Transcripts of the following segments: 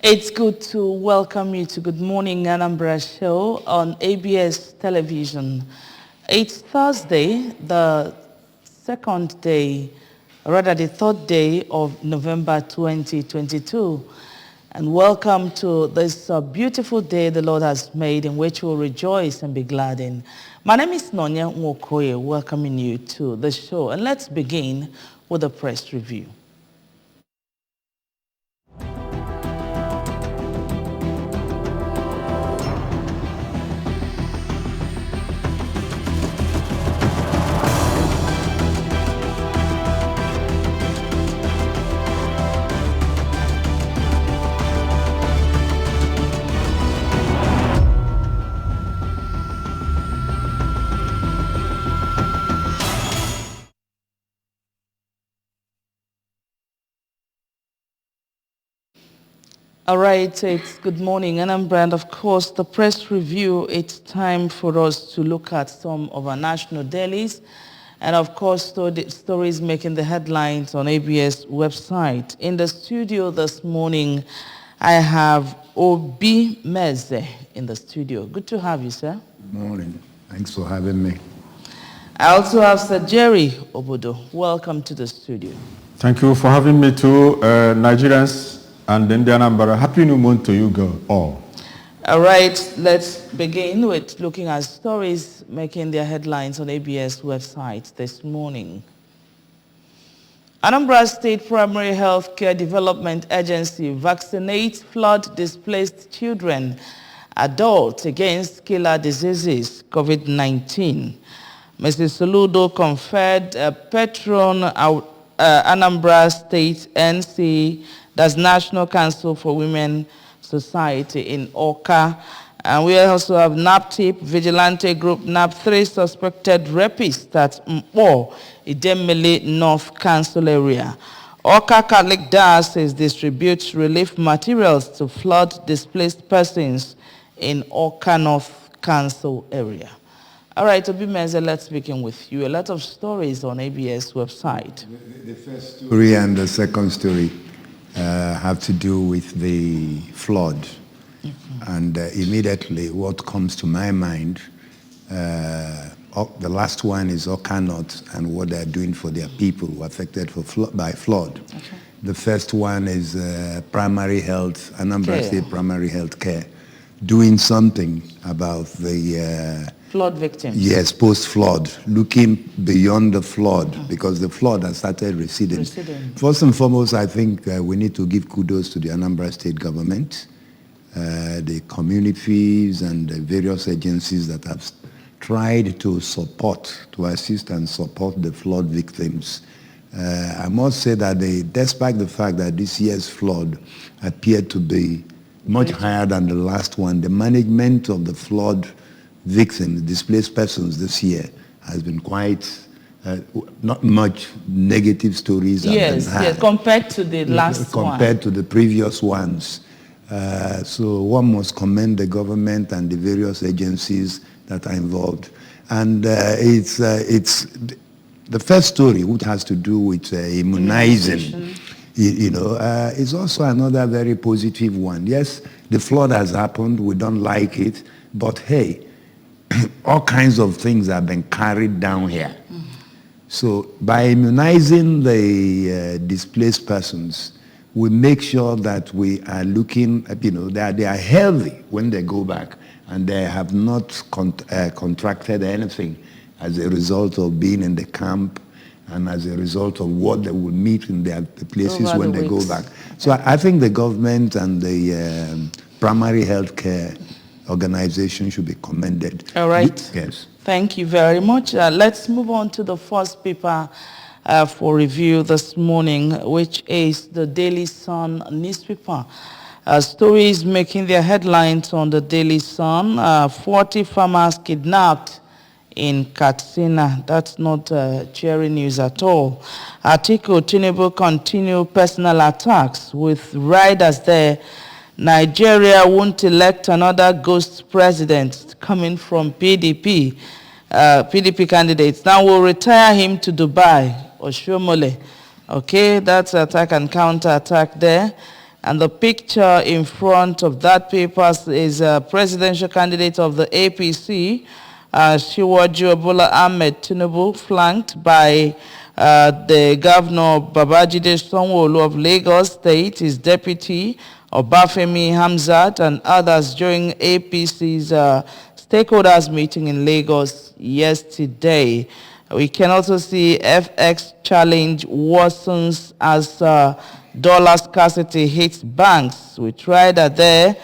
It's good to welcome you to Good Morning Anambra show on ABS television. It's Thursday, the third day of November 2022. And welcome to this beautiful day the Lord has made in which we'll rejoice and be glad in. My name is Nonya Nwokoye, welcoming you to the show. And let's begin with a press review. All right, it's Good Morning Anambra, and of course the press review. It's time for us to look at some of our national dailies and of course stories making the headlines on ABS website. In the studio this morning, I have Obi Meze in the studio. Good to have you, sir. Good morning. Thanks for having me. I also have Sir Jerry Obodo. Welcome to the studio. Thank you for having me too, Nigerians. And then Anambra, happy new month to you all. All right, let's begin with looking at stories making their headlines on ABS website this morning. Anambra State Primary Health Care Development Agency vaccinates flood-displaced children, adults against killer diseases, COVID-19. Mrs. Soludo conferred patron Anambra State NC, that's National Council for Women Society in Awka. And we also have NAPTIP, Vigilante Group, NAP3 suspected rapists at Mpo, Idemili North Council area. Awka Catholic Diocese distributes relief materials to flood-displaced persons in Awka North Council area. All right, Obi Meze, let's begin with you. A lot of stories on ABS website. The first story and the second story have to do with the flood. Mm-hmm. And immediately what comes to my mind, the last one is Awka North and what they're doing for their people who are affected by flood. Okay. The first one is primary health, Anambra State Primary Health Care, doing something about the flood victims. Yes, post-flood, looking beyond the flood, because the flood has started receding. First and foremost, I think we need to give kudos to the Anambra State government, the communities and the various agencies that have tried to assist and support the flood victims. I must say that despite the fact that this year's flood appeared to be much higher than the last one, the management of the flood victims, displaced persons this year has been quite, not much negative stories have been had. Yes, compared to the last one. Compared to the previous ones. So one must commend the government and the various agencies that are involved. And it's the first story, which has to do with immunizing. Is also another very positive one. Yes, the flood has happened, we don't like it, but hey, all kinds of things have been carried down here. Mm-hmm. So by immunizing the displaced persons, we make sure that we are looking at, that they are healthy when they go back and they have not contracted anything as a result of being in the camp and as a result of what they will meet in the places when they go back. So I think the government and the primary health care organization should be commended. All right. Yes. Thank you very much. Let's move on to the first paper for review this morning, which is the Daily Sun newspaper. Stories making their headlines on the Daily Sun. 40 farmers kidnapped in Katsina. That's not cheery news at all. Atiku Tinubu continue personal attacks with riders there. Nigeria won't elect another ghost president coming from PDP. PDP candidates. Now we'll retire him to Dubai or Shomole. Okay, that's attack and counter attack there. And the picture in front of that paper is a presidential candidate of the APC, Shiwaju Bola Ahmed Tinubu, flanked by the governor Babajide Sanwo-Olu of Lagos State, his deputy Obafemi Hamzat, and others during APC's stakeholders meeting in Lagos yesterday. We can also see FX challenge worsens as dollar scarcity hits banks. We tried that there.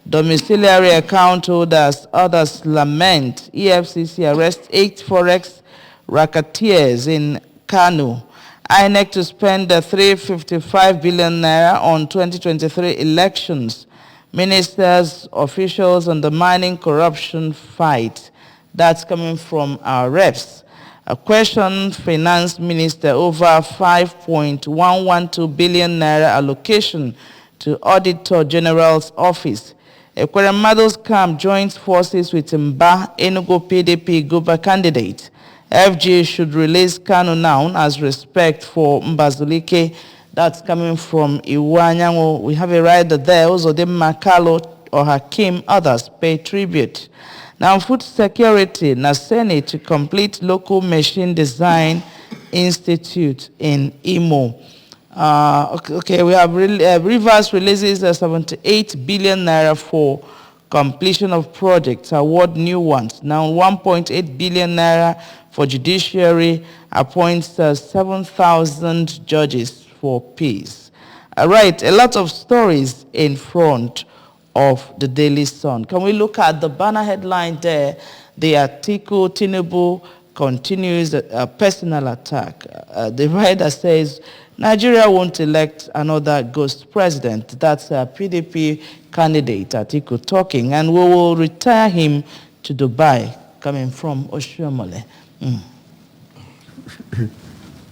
Domiciliary account holders, others lament. EFCC arrests 8 forex racketeers in Kano. INEC to spend 355 billion naira on 2023 elections. Ministers, officials undermining corruption fight. That's coming from our reps. A question, Finance Minister, over 5.112 billion naira allocation to Auditor General's office. Ekweremado's camp joins forces with Mba, Enugu PDP Guba candidate. FG should release Kanu now as respect for Mbazulike. That's coming from Iwanyango. We have a rider there. Also, the Makalo or Hakim, others pay tribute. Now, food security, Naseni to complete local machine design institute in Imo. Okay, we have Rivers releases 78 billion naira for completion of projects, award new ones. Now, 1.8 billion naira for judiciary, appoints 7,000 judges for peace. All right, a lot of stories in front of the Daily Sun. Can we look at the banner headline there? The Atiku Tinubu continues a personal attack. The writer says, Nigeria won't elect another ghost president. That's a PDP candidate, Atiku, talking, and we will retire him to Dubai, coming from Oshiomole.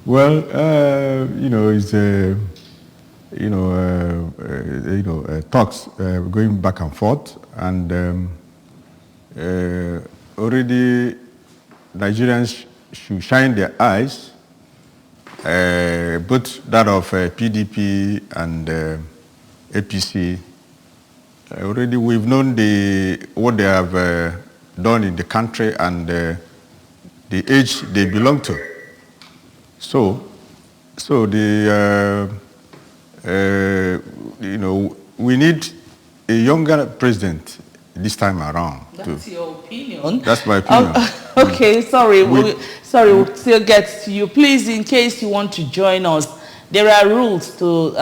Well, it's talks going back and forth, and already Nigerians should shine their eyes, both that of PDP and APC. Already we've known what they have done in the country and the age they belong to. So we need a younger president this time around. That's your opinion. That's my opinion. Okay, sorry, we'll still get to you. Please, in case you want to join us, there are rules to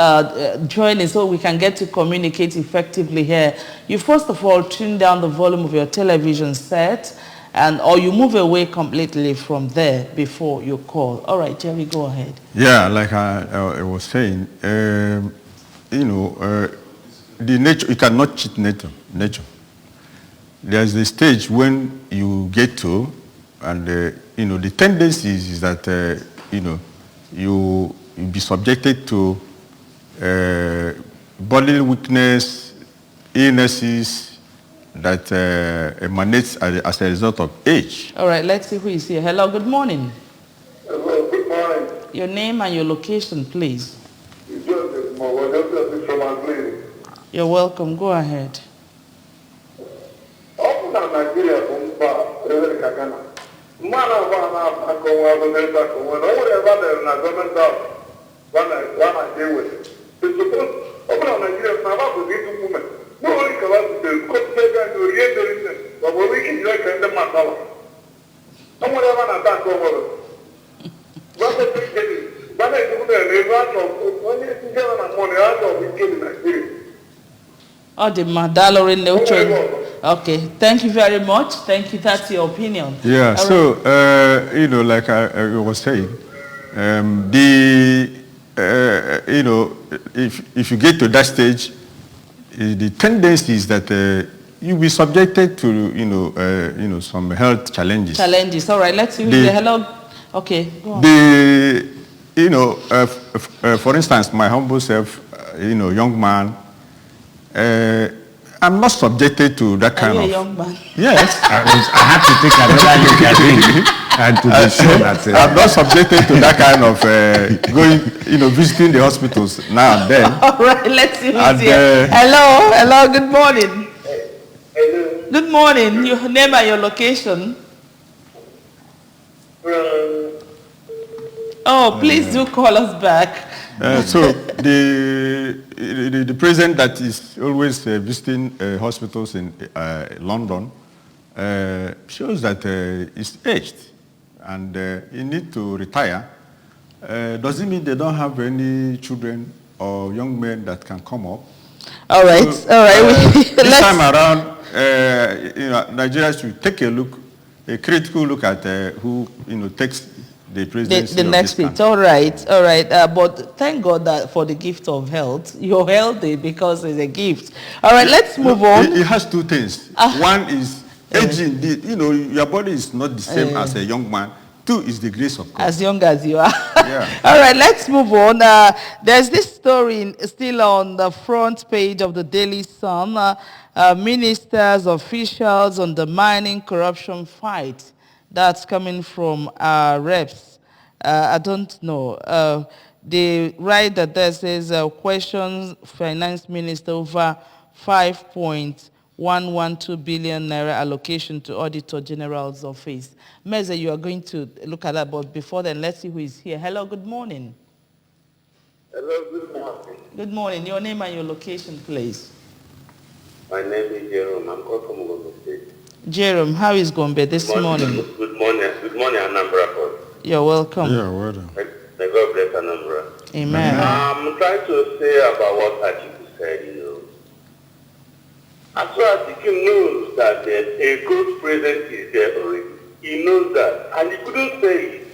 join in so we can get to communicate effectively here. You first of all tune down the volume of your television set, or you move away completely from there before you call. All right, Jerry, go ahead. Yeah, like I was saying, the nature, you cannot cheat nature. There's a stage when you get to, and the tendency is that you be subjected to bodily weakness, illnesses that emanates as a result of age. All right, let's see who is here. Hello, good morning. Hello, good morning. Your name and your location, please. You're welcome. Go ahead. Okay, thank you very much. Thank you. That's your opinion. Yeah. All so right. Like I was saying, if you get to that stage, the tendency is that you'll be subjected to some health challenges. All right. Let's see. Hello. Okay. Go on. For instance, my humble self, young man. I'm not subjected to that kind of. Young man? Yes. I have to take another look at it. And to be sure that I'm not subjected to that kind of going, visiting the hospitals now and then. All right, let's see who's And, here. Hello, good morning. Hello. Good morning. Your name and your location. Oh, please do call us back. So the president that is always visiting hospitals in London shows that he's aged and he needs to retire. Does it mean they don't have any children or young men that can come up? All right, So, all right. this time around, Nigeria should take a critical look at who takes the presidency the of next this bit. country. All right, all right. But thank God that for the gift of health. You're healthy because it's a gift. All right, let's move on. It has two things. One is aging. Your body is not the same as a young man. Two is the grace of God. As young as you are. Yeah. All right, let's move on. There's this story still on the front page of the Daily Sun. Ministers, officials undermining corruption fight. That's coming from reps. I don't know. They write that there says questions finance minister over 5.112 billion naira allocation to Auditor General's office. Meze, you are going to look at that, but before then, let's see who is here. Hello, good morning. Hello, good morning. Good morning. Your name and your location, please. My name is Jerome. I'm calling from Gombe State. Jerome, how is Gombe this morning? Good morning. Good morning, Anambra. You're welcome. Yeah, well done. May God bless Anambra. Amen. I'm trying to say about what Atiku said, As far as Atiku knows that a good president is there already. He knows that. And he couldn't say it.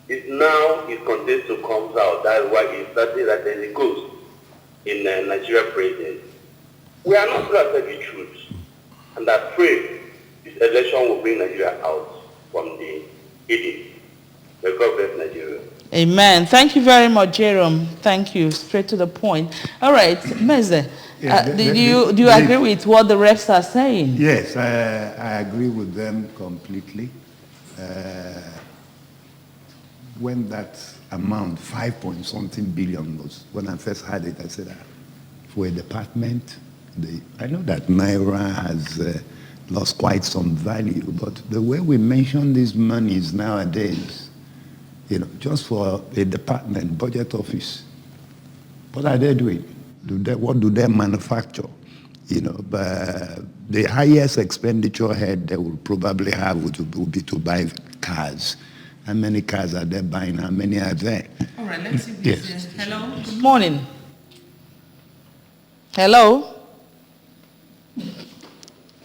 It's now his contestant comes out. That's why he started that there's a ghost in Nigeria president. We are not going to tell the truth. And I pray this election will bring Nigeria out from the hidden. May God bless Nigeria. Amen. Thank you very much, Jerome. Thank you. Straight to the point. All right, Meze, do you agree with what the reps are saying? Yes, I agree with them completely. When that amount, 5-point-something billion was, when I first heard it, I said, for a department, I know that Naira has lost quite some value, but the way we mention these monies nowadays, just for a department, budget office, what are they doing? What do they manufacture? But the highest expenditure head they will probably have would be to buy cars. How many cars are they buying? How many are there? All right, let's see. Yes. Hello. Good morning. Hello.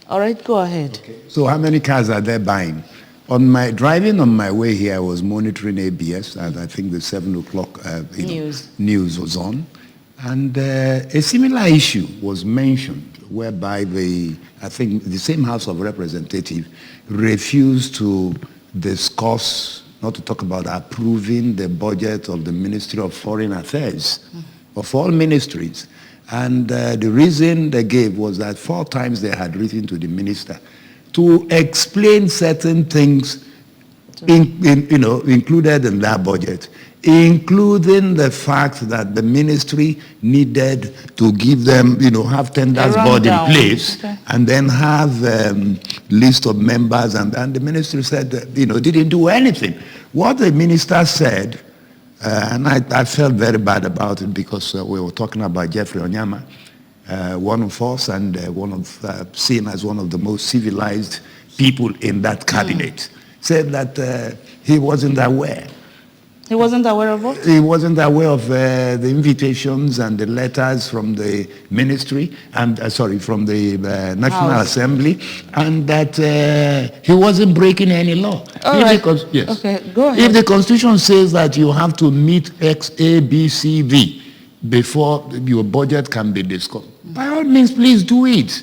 All right, go ahead. Okay. So how many cars are they buying? Driving on my way here, I was monitoring ABS, and I think the 7 o'clock news was on. And a similar issue was mentioned whereby I think the same House of Representatives refused to discuss, not to talk about approving the budget of the Ministry of Foreign Affairs, of all ministries. And the reason they gave was that 4 times they had written to the minister to explain certain things included in that budget, including the fact that the ministry needed to give them, have tenders board in place, and then have list of members, and the ministry said that, didn't do anything. What the minister said, and I felt very bad about it because we were talking about Jeffrey Onyama, one of us, and seen as one of the most civilized people in that cabinet, said that he wasn't aware. He wasn't aware of what? He wasn't aware of the invitations and the letters from the ministry, and from the National Assembly, and that he wasn't breaking any law. All right. Yes. Okay, go ahead. If the Constitution says that you have to meet X, A, B, C, V before your budget can be discussed, by all means, please do it.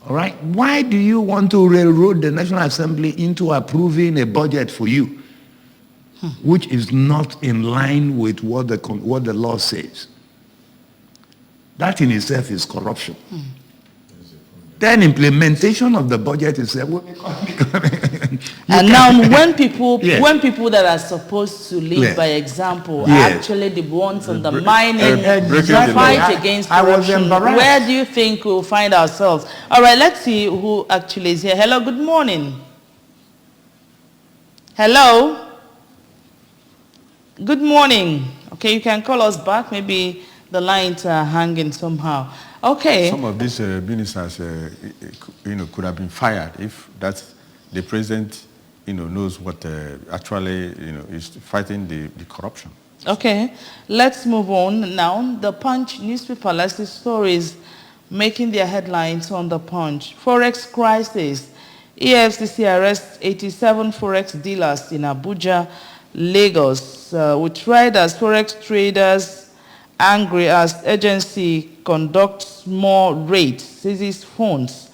All right? Why do you want to railroad the National Assembly into approving a budget for you, which is not in line with what the law says? That in itself is corruption. Then implementation of the budget is And now when people that are supposed to lead by example are actually the ones undermining the fight against corruption, where do you think we'll find ourselves? All right, let's see who actually is here. Hello, good morning. Hello. Good morning. Okay, you can call us back. Maybe the lines are hanging somehow. Okay. Some of these ministers, could have been fired if that's the president, knows what actually, is fighting the corruption. Okay, let's move on now. The Punch newspaper, let's see stories making their headlines on the Punch. Forex crisis. EFCC arrests 87 Forex dealers in Abuja, Lagos, with traders, Forex traders angry as agency conducts more raids, seizes phones.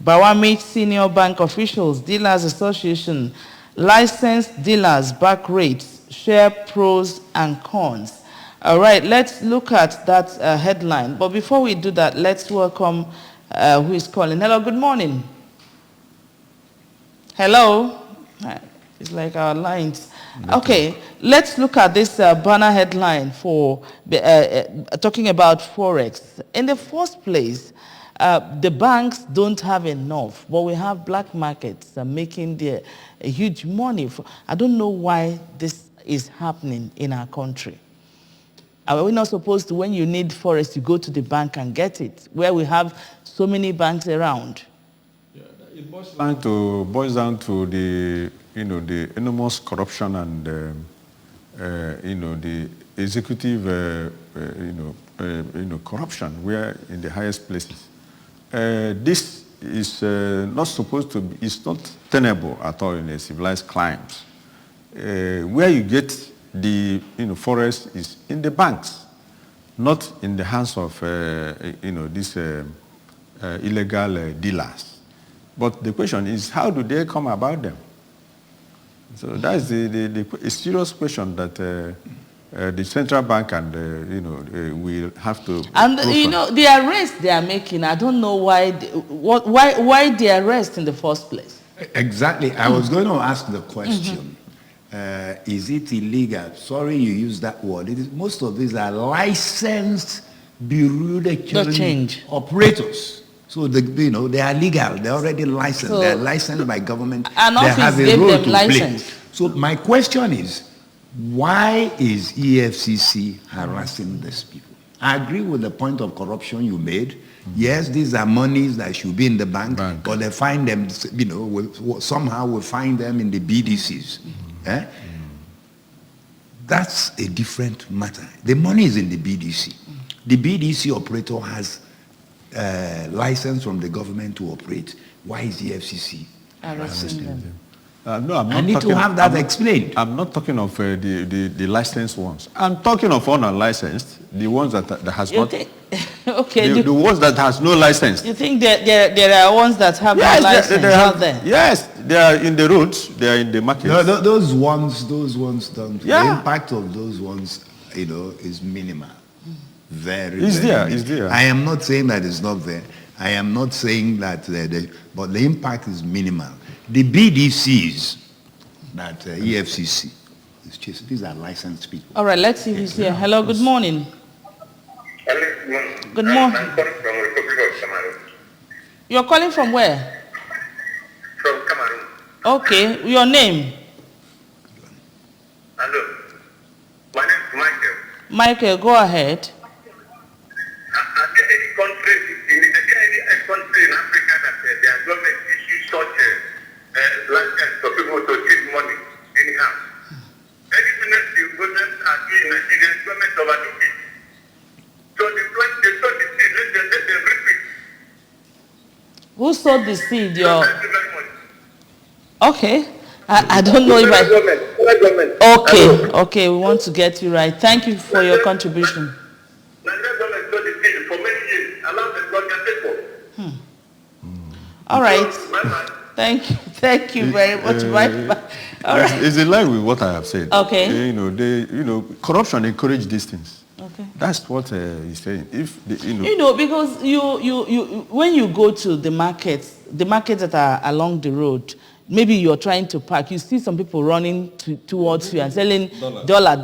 Bawami senior bank officials, Dealers Association, licensed dealers back rates, share pros and cons. All right, let's look at that headline. But before we do that, let's welcome who is calling. Hello, good morning. Hello. It's like our lines. Okay, let's look at this banner headline for talking about Forex. In the first place, the banks don't have enough, but we have black markets making a huge money. I don't know why this is happening in our country. Are we not supposed to, when you need Forex, you go to the bank and get it, where we have so many banks around? Yeah, it boils down to the the enormous corruption and the executive corruption. We are in the highest places. This is not supposed to be. It's not tenable at all in a civilized climate. Where you get the forest is in the banks, not in the hands of these illegal dealers. But the question is, how do they come about them? So that's a serious question that the central bank and will have to. And the arrest they are making, I don't know why the arrest in the first place. Exactly. I was going to ask the question. Is it illegal? Sorry, you use that word. Most of these are licensed bureau de change operators. So they are legal. They're already licensed. So they're licensed by government. An office gave them license. Play. So my question is, why is EFCC harassing these people? I agree with the point of corruption you made. Yes, these are monies that should be in the bank. But they find them, somehow we find them in the BDCs. That's a different matter. The money is in the BDC. The BDC operator has license from the government to operate. Why is the FCC arresting them? No, I'm not. I need to have that explained. I'm not talking of the licensed ones. I'm talking of unlicensed, the ones that has not. Okay. The ones that has no license. You think there are ones that have no license out there? Yes, they are in the roads. They are in the market. No, those ones don't. Yeah. The impact of those ones, is minimal. It's there. I am not saying that it's not there. I am not saying that, but the impact is minimal. The BDCs that EFCC is chasing, these are licensed people. All right, let's see who's here. Hello, good morning. Good morning. I'm calling from the Republic of Cameroon. You're calling from where? From Cameroon. Okay, your name? Hello. My name is Michael. Michael, go ahead. Are there any country in Africa that their government issues such license for people to take money anyhow? Any business the government are doing in Nigeria, government overlook it. So they sow the seed, let them reap it. Who sowed the seed? Thank you very much. Okay. I don't know if Okay, we want to get you right. Thank you for your contribution. All right. Thank you very much. All right. It's in line with what I have said. Okay. Corruption encourages these things. Okay. Okay. That's what he's saying. If Because you when you go to the markets that are along the road, maybe you're trying to park, you see some people running towards you and selling dollar.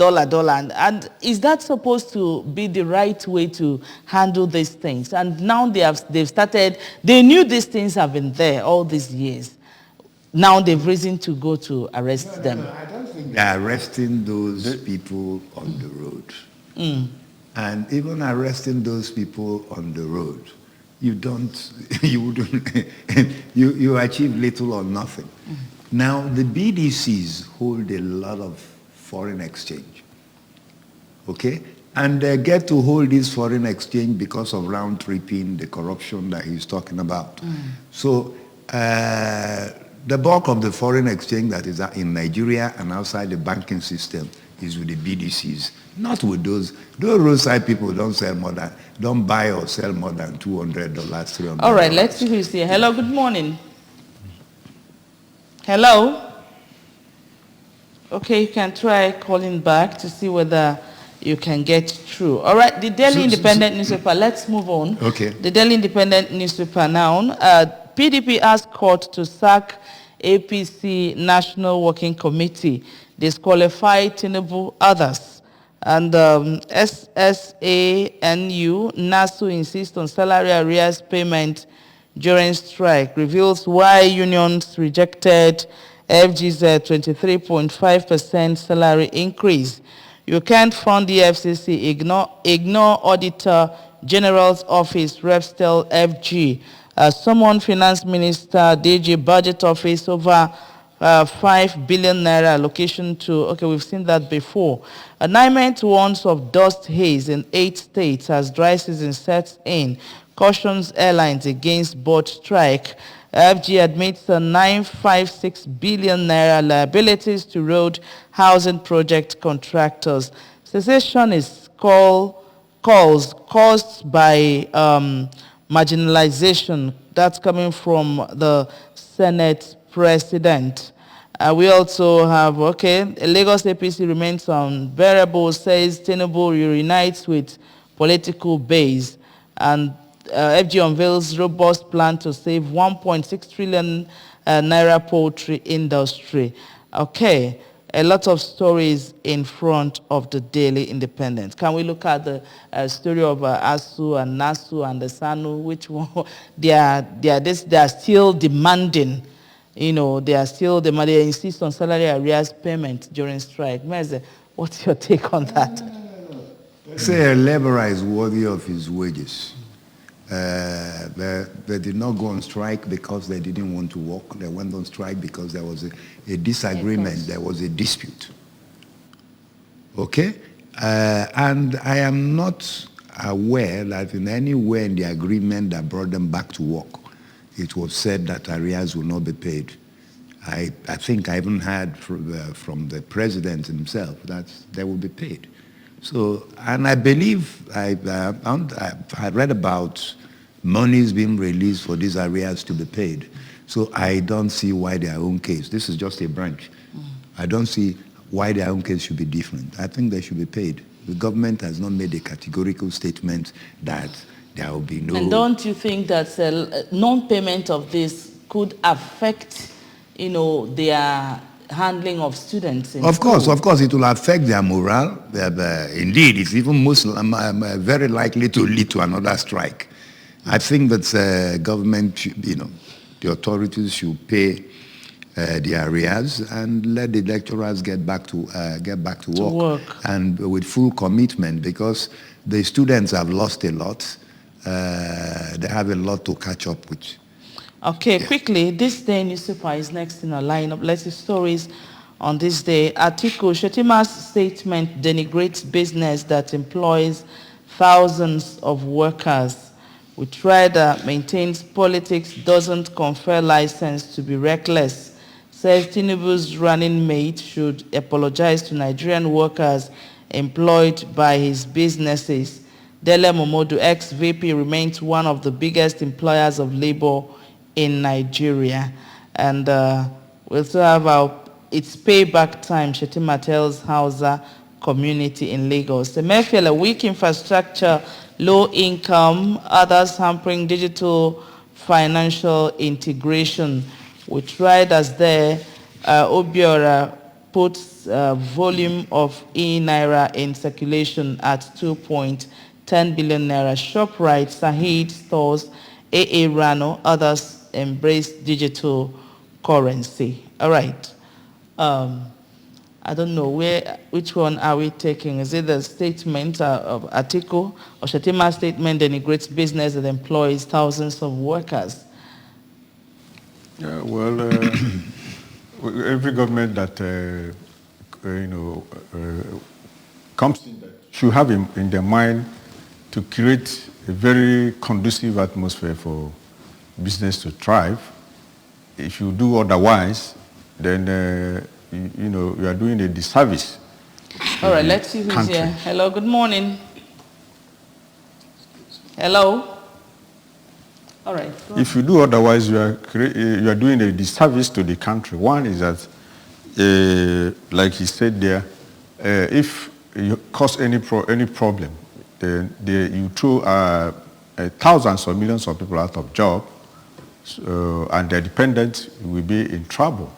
And is that supposed to be the right way to handle these things? And now they've started, they knew these things have been there all these years. Now they've reason to go to arrest them. I don't think they're arresting those people on the road. And even arresting those people on the road, you achieve little or nothing. Now, the BDCs hold a lot of foreign exchange, okay? And they get to hold this foreign exchange because of round-tripping, the corruption that he's talking about. So the bulk of the foreign exchange that is in Nigeria and outside the banking system is with the BDCs, not with those roadside people don't buy or sell more than $200, $300. All right, let's see who's here. Hello, good morning. Hello? Okay, you can try calling back to see whether you can get through. All right, the Daily Independent newspaper, let's move on. Okay. The Daily Independent newspaper now. PDP asked court to sack APC National Working Committee, disqualify Tinubu, others. And SSANU, NASU insists on salary arrears payment during strike, reveals why unions rejected FG's 23.5% salary increase. You can't fund the FCC, ignore Auditor General's Office, reps tell FG. Summon Finance Minister, DG Budget Office over 5 billion naira allocation to, okay, we've seen that before. NIMET warns of dust haze in 8 states as dry season sets in, cautions airlines against board strike. FG admits a 956 billion naira liabilities to road housing project contractors. Cessation is calls caused by marginalization. That's coming from the Senate President. We also have, Lagos APC remains unbearable, says Tinubu reunites with political base. And FG unveils robust plan to save 1.6 trillion naira poultry industry. Okay, a lot of stories in front of the Daily Independent. Can we look at the story of ASU and NASU and the SANU, which one, they are still demanding, they insist on salary arrears payment during strike. Meze, what's your take on that? Say a laborer is worthy of his wages. They did not go on strike because they didn't want to work. They went on strike because there was a disagreement, there was a dispute. Okay? And I am not aware that in any way in the agreement that brought them back to work, it was said that arrears will not be paid. I think I even heard from the president himself that they will be paid. So, and I believe I read about monies being released for these arrears to be paid. So I don't see why their own case, this is just a branch. I don't see why their own case should be different. I think they should be paid. The government has not made a categorical statement that there will be no... And don't you think that non-payment of this could affect, their handling of students? Of course, it will affect their morale. Indeed, it's even very likely to lead to another strike. I think that government, the authorities should pay the arrears and let the lecturers get back to work, and with full commitment, because the students have lost a lot. They have a lot to catch up with. Okay, quickly, this day newspaper is next in our lineup. Let's see stories on this day. Article: Shetima's statement denigrates business that employs thousands of workers. With Rider maintains politics doesn't confer license to be reckless. Says Tinubu's running mate should apologize to Nigerian workers employed by his businesses. Dele Momodu, ex-VP, remains one of the biggest employers of labor in Nigeria. And we also have it's payback time. Shetima tells Hausa community in Lagos. Emefiele, weak infrastructure, low income, others hampering digital financial integration. With riders there, Obiora puts volume of e-naira in circulation at 2.10 billion naira. ShopRite, Sahid stores, AA Rano, others embrace digital currency. All right. I don't know which one are we taking. Is it the statement of Atiku or Shetima's statement denigrates business that employs thousands of workers? Yeah, well, every government that comes in that should have in their mind to create a very conducive atmosphere for business to thrive. If you do otherwise, then you are doing a disservice. All right, let's see who's here. Hello, good morning. Hello. All right. If you do otherwise, you are doing a disservice to the country. One is that, like he said there, if you cause any problem, then you throw thousands or millions of people out of job, and their dependents will be in trouble.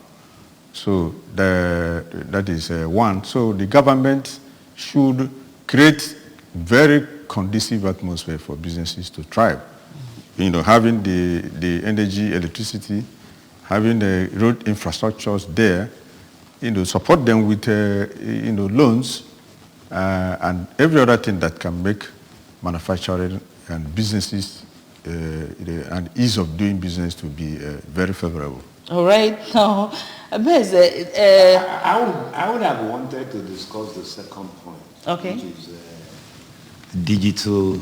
So that is one. So the government should create very conducive atmosphere for businesses to thrive. Having the energy, electricity, having the road infrastructures there, support them with loans and every other thing that can make manufacturing and businesses and ease of doing business to be very favorable. All right. Now, I would have wanted to discuss the second point, okay, which is digital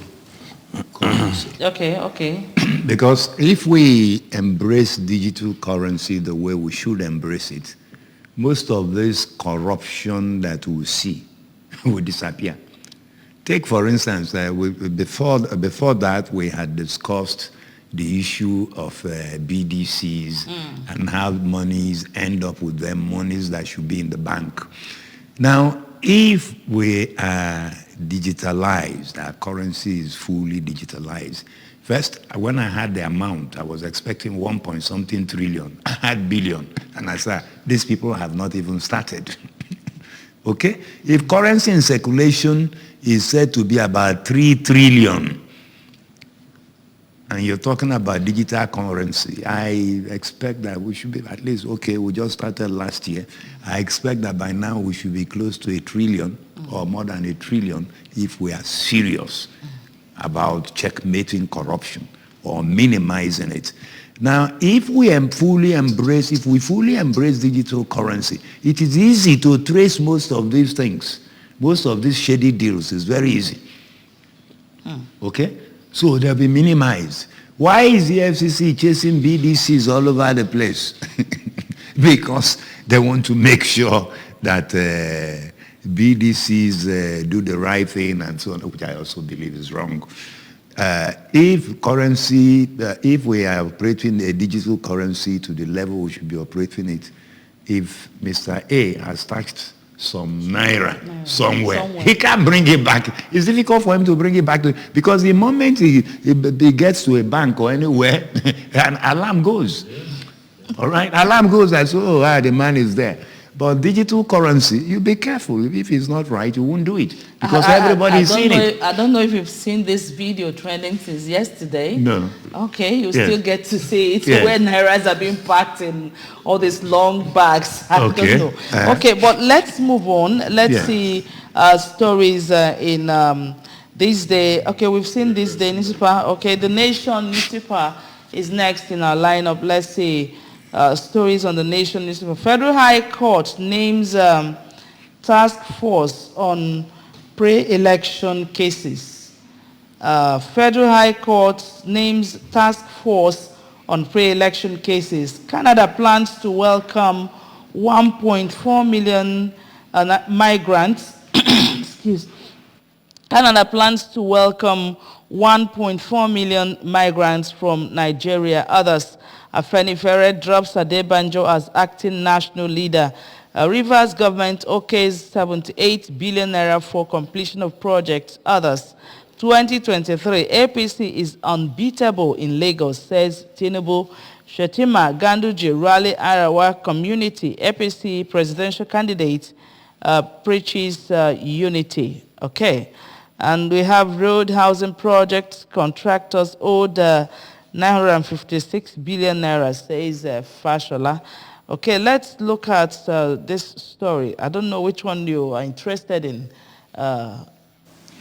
currency. Okay. Because if we embrace digital currency the way we should embrace it, most of this corruption that we see will disappear. Take, for instance, before that, we had discussed the issue of BDCs and how monies end up with them, monies that should be in the bank. Now, if we are digitalized, our currency is fully digitalized. First, when I had the amount, I was expecting 1.something trillion. I had billion. And I said, these people have not even started. Okay? If currency in circulation is said to be about 3 trillion, and you're talking about digital currency, I expect that we should be at least, okay, we just started last year. I expect that by now we should be close to 1 trillion or more than 1 trillion if we are serious about checkmating corruption or minimizing it. Now, if we fully embrace digital currency, it is easy to trace most of these things. Most of these shady deals is very easy. Okay? So they'll be minimized. Why is the FCC chasing BDCs all over the place? Because they want to make sure that BDCs do the right thing and so on, which I also believe is wrong. If we are operating a digital currency to the level we should be operating it, if Mr. A has touched some naira somewhere, he can't bring it back. It's difficult for him to bring it back because the moment he gets to a bank or anywhere, an alarm goes. All right, alarm goes and so, the man is there. But digital currency, you be careful. If it's not right, you won't do it because everybody's seen it. I don't know if you've seen this video trending since yesterday. No. Okay, you still get to see it where nairas are being packed in all these long bags. I don't know. Okay, but let's move on. Let's see stories in this day. Okay, we've seen this day newspaper. Okay, The Nation newspaper is next in our lineup. Let's see. Stories on The Nation newspaper. Federal High Court names task force on pre-election cases. Federal High Court names task force on pre-election cases. Canada plans to welcome 1.4 million migrants. Excuse. Canada plans to welcome 1.4 million migrants from Nigeria. Others, Afenifere drops Adebanjo as acting national leader Rivers government okays 78 billion naira for completion of projects. Others. 2023, APC is unbeatable in Lagos, says Tinubu. Shetima Ganduje rally Arawa community. APC presidential candidate preaches unity. Okay. And we have road housing project contractors owed 956 billion naira, says Fashola. Okay, let's look at this story. I don't know which one you are interested in,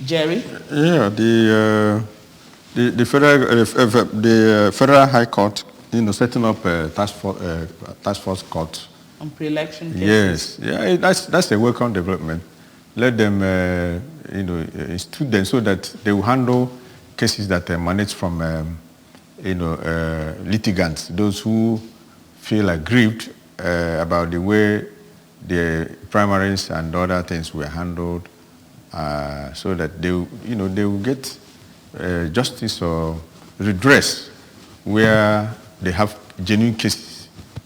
Jerry. Yeah, the federal high court, setting up a task force court On pre-election cases. Yes, yeah, that's a welcome development. Let them, institute them so that they will handle cases that emanate from, litigants, those who feel aggrieved about the way the primaries and other things were handled, so that they will get justice or redress where they have genuine cases.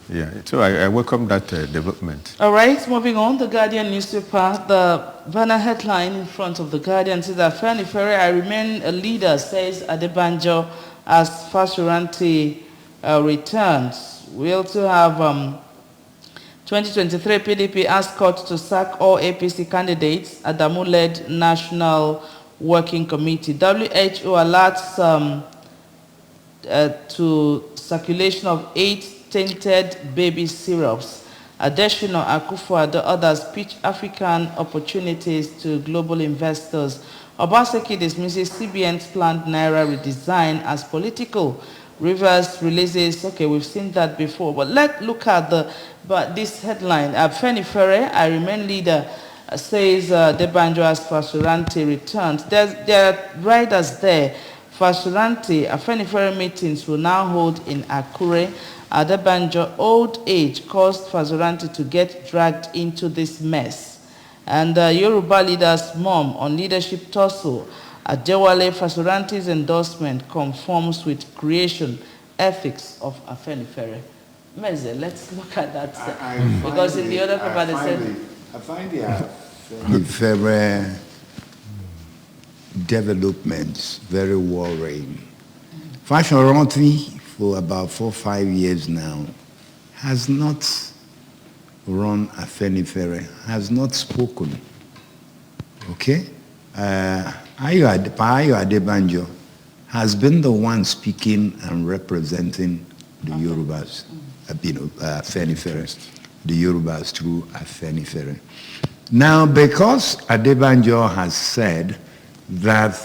Yeah, so I welcome that development. All right, moving on, the Guardian newspaper, the banner headline in front of the Guardian says that Fani Ferre, I remain a leader, says Adebanjo, as Fashoranti returns. We also have 2023 PDP asked court to sack all APC candidates. Adamu-led National Working Committee. WHO alerts to circulation of 8 tainted baby syrups. Additional Akufo-Addo others pitch African opportunities to global investors. Obaseki dismisses CBN's planned Naira redesign as political. Rivers releases, okay, we've seen that before, but let's look at this headline. Fani Ferre, I remain leader, says Debanjo as Fashoranti returns. There are riders there. Fashoranti, Fani Ferre meetings will now hold in Akure. Adebanjo, old age caused Fashoranti to get dragged into this mess. And Yoruba leader's mom on leadership tussle. Adewale, Fashoranti's endorsement conforms with creation ethics of Fani Ferre. Meze, let's look at that. Because in the other paper they said... I find the Fani Ferre developments very worrying. Fashoranti, for about 4 or 5 years now, has not run Fani Ferre, has not spoken. Okay? Ayo Adebanjo has been the one speaking and representing the Yorubas, Fani Ferre, the Yorubas through Fani Ferre. Now, because Adebanjo has said that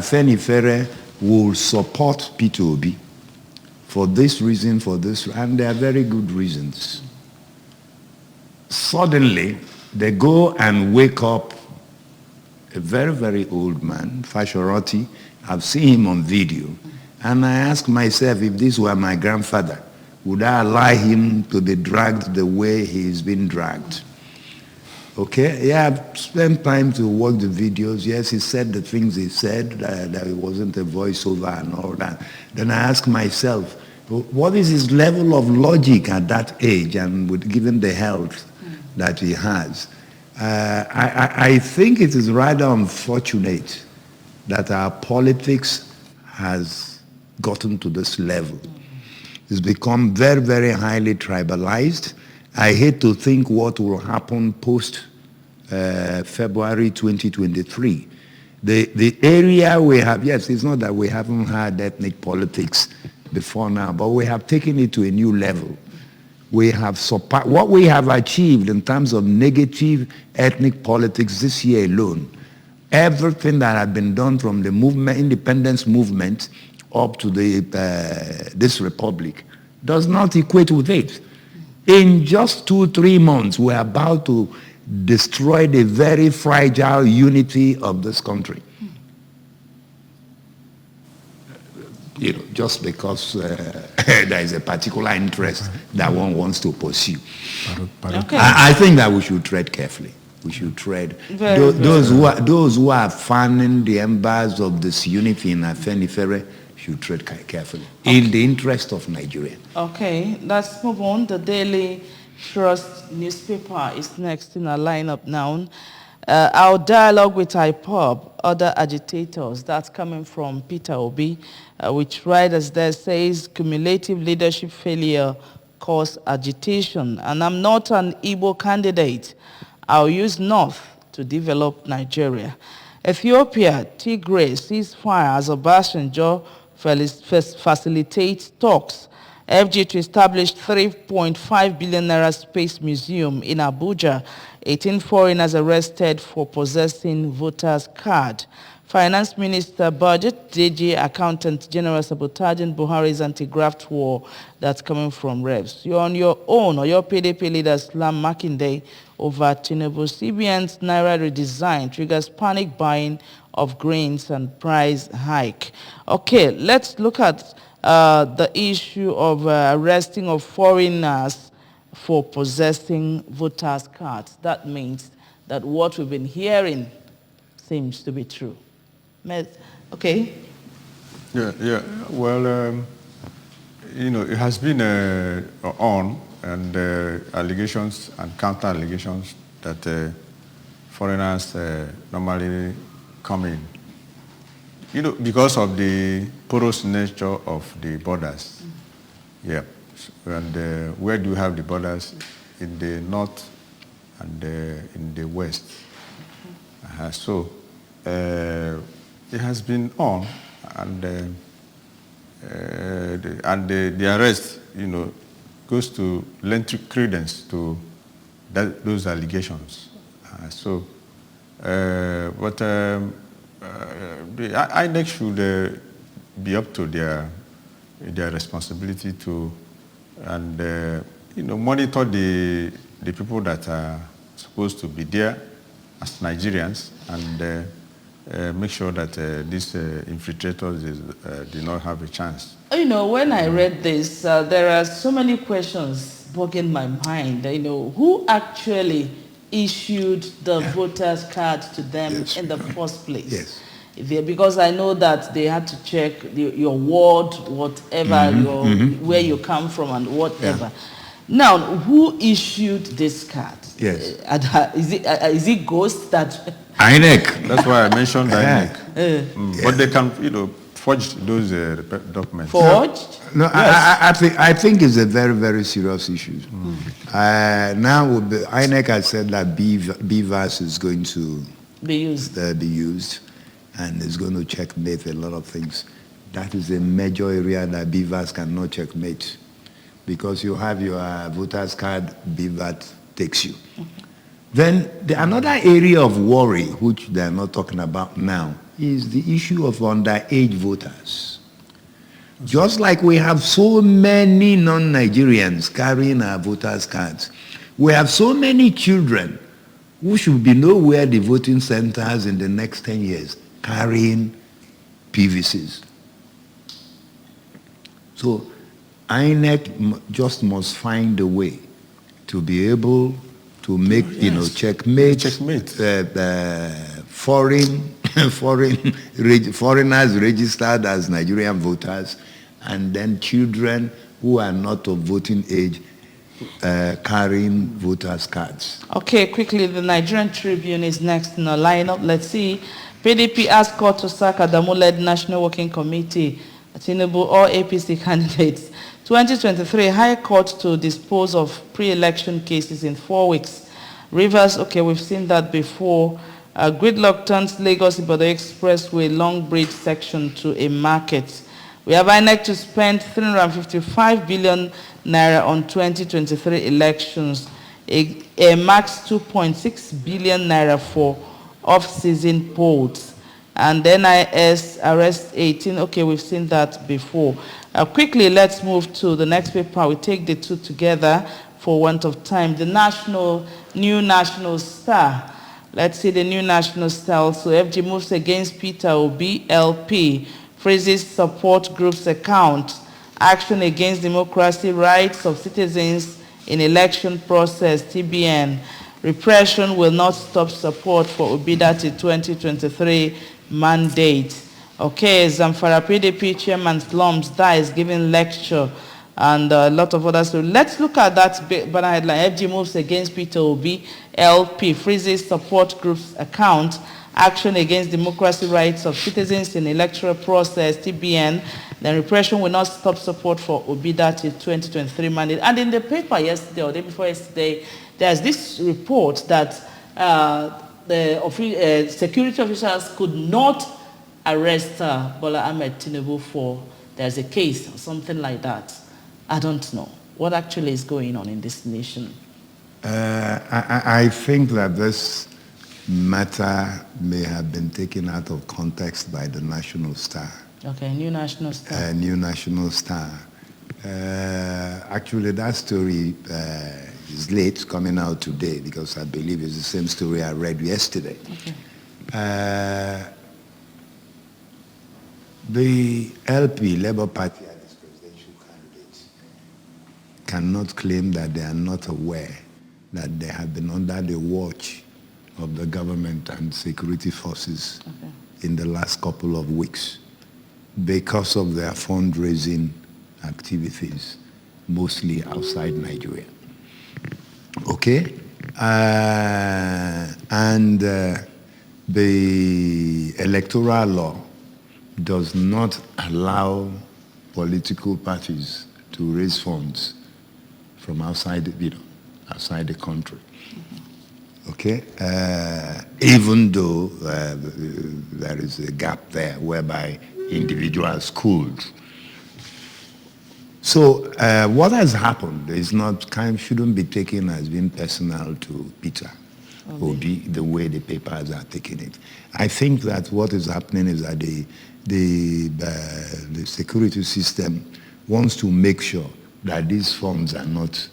Fani Ferre will support Peter Obi, for this reason, and there are very good reasons. Suddenly, they go and wake up a very, very old man, Fashoranti. I've seen him on video. And I ask myself, if this were my grandfather, would I allow him to be dragged the way he's been dragged? Okay, yeah, I've spent time to watch the videos. Yes, he said the things he said, that it wasn't a voiceover and all that. Then I ask myself, what is his level of logic at that age and given the health that he has? I think it is rather unfortunate that our politics has gotten to this level. It's become very, very highly tribalized. I hate to think what will happen post February 2023. The area we have, yes, it's not that we haven't had ethnic politics before now, but we have taken it to a new level. We have what we have achieved in terms of negative ethnic politics this year alone. Everything that had been done from the movement, independence movement, up to this republic, does not equate with it. In just 2-3 months, we're about to destroy the very fragile unity of this country. Just because there is a particular interest that one wants to pursue. Okay. I think that we should tread carefully. We should tread. Those who are fanning the embers of this unity in Fani Ferre should tread carefully in the interest of Nigeria. Okay, let's move on. The Daily Trust newspaper is next in our lineup now. Our dialogue with IPOB, other agitators, that's coming from Peter Obi, which writers there says cumulative leadership failure caused agitation. And I'm not an Igbo candidate. I'll use North to develop Nigeria. Ethiopia, Tigray, ceasefire as Obasanjo facilitates talks. FG to establish 3.5 billion naira space museum in Abuja. 18 foreigners arrested for possessing voters' card. Finance Minister budget, DG Accountant General sabotaging Buhari's anti-graft war that's coming from Revs. You're on your own, or your PDP leader Slam Makinde over Tinubu. CBN's Naira redesign triggers panic buying of grains and price hike. Okay, let's look at the issue of arresting of foreigners for possessing voters' cards. That means that what we've been hearing seems to be true. Okay. Yeah. Well, it has been on, and allegations and counter allegations that foreigners normally come in. Because of the porous nature of the borders. Yeah. And where do you have the borders? In the north and in the west. So it has been on, and the arrest, goes to lend credence to those allegations. But the INEC should be up to their responsibility to, and monitor the people that are supposed to be there as Nigerians, and make sure that these infiltrators do not have a chance. When I read this, there are so many questions bugging my mind. Who actually issued the voters' card to them in the first place? Yes. Because I know that they had to check your ward, whatever, where you come from and whatever. Yeah. Now, who issued this card? Yes. Is it Ghost that... INEC. That's why I mentioned INEC. But they can, forge those documents. Forged? No, yes. I think it's a very, very serious issue. Now, INEC has said that BVAS is going to be used, and it's going to checkmate a lot of things. That is a major area that BVAS cannot checkmate, because you have your voter's card, BVAS takes you. Then another area of worry, which they're not talking about now, is the issue of underage voters. Just like we have so many non-Nigerians carrying our voters' cards, we have so many children who should be nowhere the voting centers in the next 10 years carrying PVCs. So INEC just must find a way to be able to make, checkmate. Foreigners registered as Nigerian voters, and then children who are not of voting age carrying voters' cards. Okay, quickly, the Nigerian Tribune is next in our lineup. Let's see. PDP asked court to sack Adamu-led National Working Committee, Tinubu, or APC candidates. 2023, High Court to dispose of pre-election cases in 4 weeks. Rivers, okay, we've seen that before. Gridlock turns Lagos-Ibadan Expressway Long Bridge section to a market. We have INEC to spend 355 billion naira on 2023 elections. A max 2.6 billion naira for off-season polls. And then NIS arrest 18. Okay, we've seen that before. Quickly, let's move to the next paper. We take the two together for want of time. The New National Star. Let's see the New National Star. So FG moves against Peter Obi, LP. Freezes support group's account. Action against democracy, rights of citizens in election process, TBN. Repression will not stop support for Obidati 2023 mandate. Okay, Zamfara PDP Chairman Slums dies giving lecture and a lot of others. So let's look at that banner headline. FG moves against Peter Obi. LP freezes support group's account. Action against democracy rights of citizens in electoral process. TBN. Then repression will not stop support for Obida till 2023 mandate. And in the paper yesterday or the day before yesterday, there's this report that the security officials could not arrest Bola Ahmed Tinubu for, there's a case or something like that. I don't know. What actually is going on in this nation? I think that this matter may have been taken out of context by the National Star. Okay, New National Star. New National Star. Actually, that story is late coming out today because I believe it's the same story I read yesterday. Okay. The LP, Labour Party, and its presidential candidates cannot claim that they are not aware that they have been under the watch of the government and security forces in the last couple of weeks because of their fundraising activities, mostly outside Nigeria. Okay? The electoral law does not allow political parties to raise funds from outside, outside the country. Okay? Even though there is a gap there whereby individuals could. So what has happened is shouldn't be taken as being personal to Peter Obi, the way the papers are taking it. I think that what is happening is that the security system wants to make sure that these funds are not,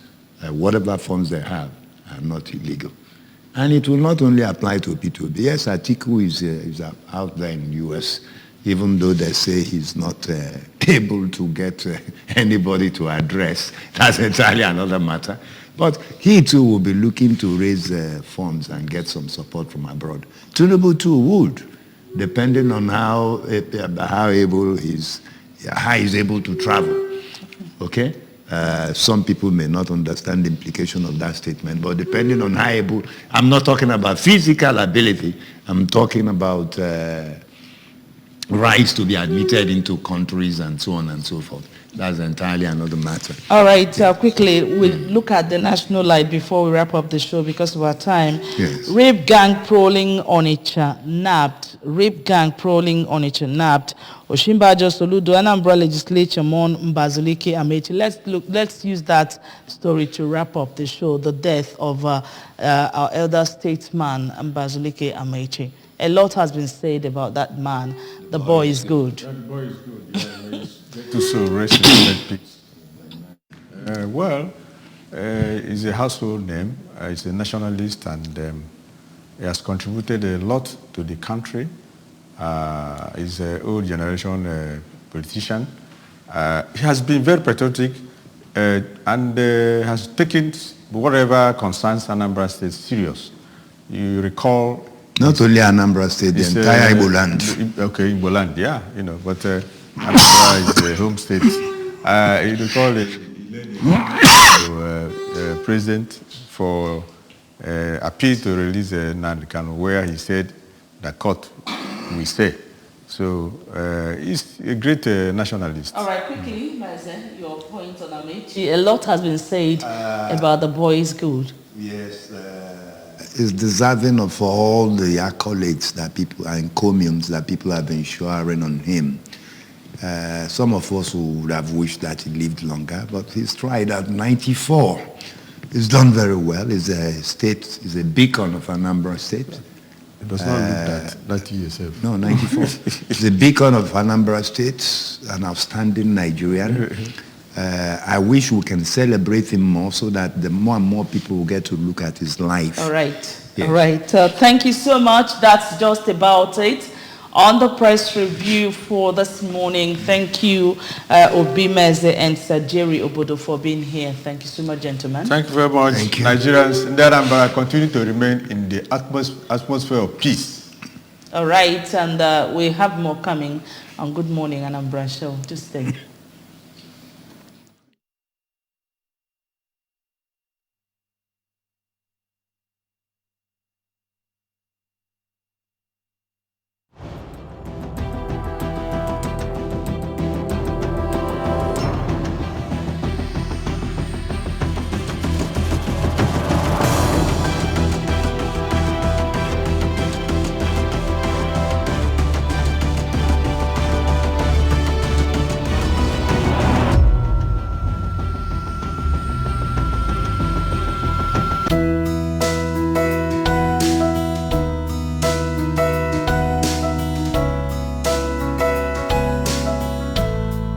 whatever funds they have, are not illegal. And it will not only apply to Peter Obi. Yes, Atiku is out there in the US, even though they say he's not able to get anybody to address. That's entirely another matter. But he too will be looking to raise funds and get some support from abroad. Tinubu too would, depending on how he's able to travel. Okay? Some people may not understand the implication of that statement, but depending on how able, I'm not talking about physical ability, I'm talking about rights to be admitted into countries and so on and so forth. That's entirely another matter. All right, quickly, we'll look at the national light before we wrap up the show because of our time. Yes. Rape gang prowling Onitsha nabbed. Rape gang prowling Onitsha nabbed. Oshimbajo Soludo, Anambra legislature, Mon Mbazulike Amechi. Let's use that story to wrap up the show, the death of our elder statesman, Mbazulike Amechi. A lot has been said about that man. The boy is good. That boy is good. Yeah, to so rest in peace. He's a household name. He's a nationalist, and he has contributed a lot to the country. He's an old generation politician. He has been very patriotic and has taken whatever concerns Anambra State serious. You recall. Not only Anambra State, the entire Igbo land. Okay, Igbo land, yeah, but Anambra is the home state. You recall the president for appeal to release Nnamdi Kanu, where he said the court will say. So he's a great nationalist. All right, quickly, Mazen, your point on Amechi. A lot has been said about the boy is good. Yes. Is deserving of all the accolades that people, and encomiums that people have been showering on him. Some of us would have wished that he lived longer, but he's tried at 94. He's done very well. He's a beacon of Anambra State. It does not look that yourself. No, 94. He's a beacon of Anambra State, an outstanding Nigerian. I wish we can celebrate him more so that the more and more people will get to look at his life. All right. Yes. All right. Thank you so much. That's just about it on the press review for this morning. Thank you, Obi Meze and Sir Jerry Obodo, for being here. Thank you so much, gentlemen. Thank you very much. Thank you. Nigerians in Anambra continue to remain in the atmosphere of peace. All right. And we have more coming on Good Morning Anambra Show. Just stay.